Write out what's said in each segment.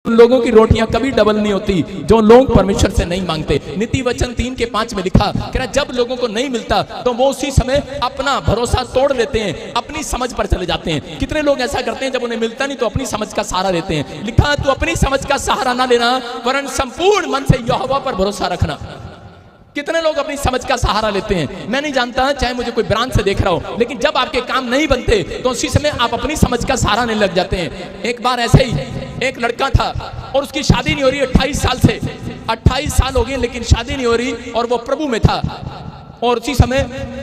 लोगों की रोटियां कभी डबल नहीं होती जो लोग परमेश्वर से नहीं मांगते। नीति वचन 3:5 में लिखा, कह रहा जब लोगों को नहीं मिलता तो वो उसी समय अपना भरोसा तोड़ लेते हैं, अपनी समझ पर चले जाते हैं। कितने लोग ऐसा करते हैं, जब उन्हें मिलता नहीं तो अपनी समझ का सहारा लेते हैं। लिखा, तू अपनी समझ का सहारा ना लेना वरन संपूर्ण मन से यहोवा पर भरोसा रखना। कितने लोग अपनी समझ का सहारा लेते हैं। मैं नहीं जानता, चाहे मुझे कोई ब्रांच से देख रहा हो, लेकिन जब आपके काम नहीं बनते तो उसी समय आप अपनी समझ का सहारा लेने लग जाते हैं। एक बार ऐसे ही एक लड़का था और उसकी शादी नहीं हो रही 28 साल से, 28 साल हो गए लेकिन शादी नहीं हो रही, और वो प्रभु में था। और उसी समय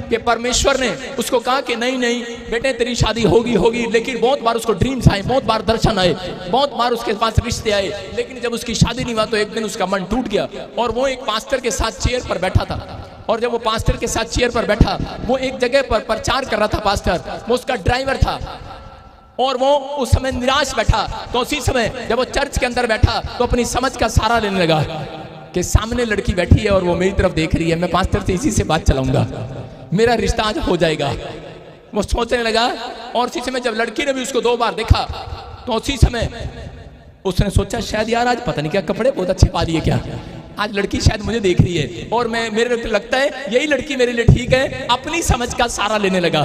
के परमेश्वर ने उसको कहा कि नहीं नहीं बेटे तेरी शादी होगी होगी। लेकिन बहुत बार उसको ड्रीम्स आए, बहुत बार दर्शन आए, बहुत बार उसके पास रिश्ते आए, लेकिन जब उसकी शादी नहीं हुआ तो एक दिन उसका मन टूट गया। और वो एक पास्टर के साथ चेयर पर बैठा था, और जब वो पास्टर के साथ चेयर पर बैठा, वो एक जगह पर प्रचार कर रहा था पास्टर, वो उसका ड्राइवर था, और वो उस समय निराश बैठा। तो उसी समय जब वो चर्च के अंदर बैठा तो अपनी समझ का सहारा लेने लगा कि सामने लड़की बैठी है और वो मेरी तरफ देख रही है, मैं पास्टर से इसी से बात चलाऊंगा, मेरा रिश्ता आज हो जाएगा। वो सोचने लगा। और उसी समय जब लड़की ने भी उसको 2 बार देखा तो उसी समय उसने सोचा शायद यार आज पता नहीं क्या कपड़े बहुत अच्छे पा लिए क्या, आज लड़की शायद मुझे देख रही है और मेरे लगता है यही लड़की मेरे लिए ठीक है। अपनी समझ का सहारा लेने लगा,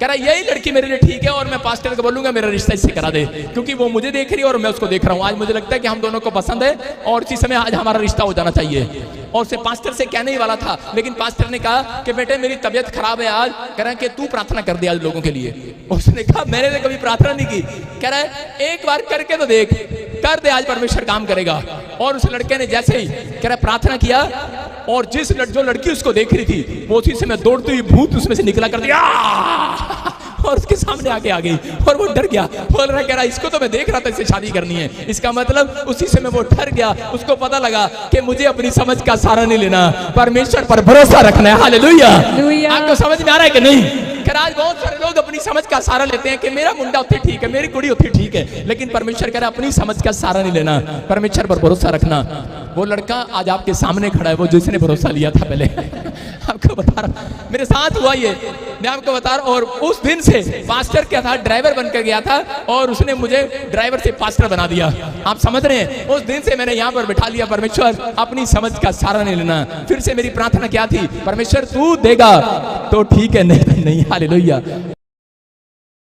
कह रहा यही लड़की मेरे लिए ठीक है और मैं पास्टर को बोलूंगा मेरा रिश्ता इससे करा दे, क्योंकि वो मुझे देख रही है और मैं उसको देख रहा हूँ। आज मुझे लगता है कि हम दोनों को पसंद है और इसी समय आज हमारा रिश्ता हो जाना चाहिए। और उसे पास्टर से कहने ही वाला था, लेकिन पास्टर ने कहा कि बेटे मेरी तबीयत खराब है आज, कह रहा है कि तू प्रार्थना कर दे आज लोगों के लिए। उसने कहा मैंने तो कभी प्रार्थना नहीं की। कह रहा है एक बार करके तो देख, कर दे आज परमेश्वर काम करेगा। और उस लड़के ने जैसे ही कह रहा प्रार्थना किया, और जो लड़की उसको देख रही थी वो उसी समय दौड़ती हुई भूत उसमें से निकला कर दिया और उसके सामने आके आ गई, और वो डर गया। बोल रहा कह रहा इसको तो मैं देख रहा था, इससे शादी करनी है। इसका मतलब उसी समय वो डर गया, उसको पता लगा कि मुझे अपनी समझ का सहारा नहीं लेना, परमेश्वर पर भरोसा रखना है। हालेलुया। आपको समझ में आ रहा है कि नहीं? आज बहुत सारे लोग अपनी समझ का सहारा लेते हैं कि मेरा मुंडा उतनी ठीक है, मेरी कुड़ी उतनी ठीक है, लेकिन परमेश्वर कह रहा है अपनी समझ का सहारा नहीं लेना, परमेश्वर पर भरोसा रखना। वो लड़का आज आपके सामने खड़ा है, वो जिसने भरोसा लिया था पहले आपको बता रहा, मेरे साथ हुआ ये, मैं आपको बता रहा। और उस दिन से पास्टर क्या था, ड्राइवर बनकर गया था और उसने मुझे ड्राइवर से पास्टर बना दिया। आप समझ रहे हैं? उस दिन से मैंने यहाँ पर बैठा लिया, परमेश्वर अपनी समझ का सहारा नहीं लेना। फिर से मेरी प्रार्थना क्या थी, परमेश्वर तू देगा तो ठीक है, नहीं। हालेलुया।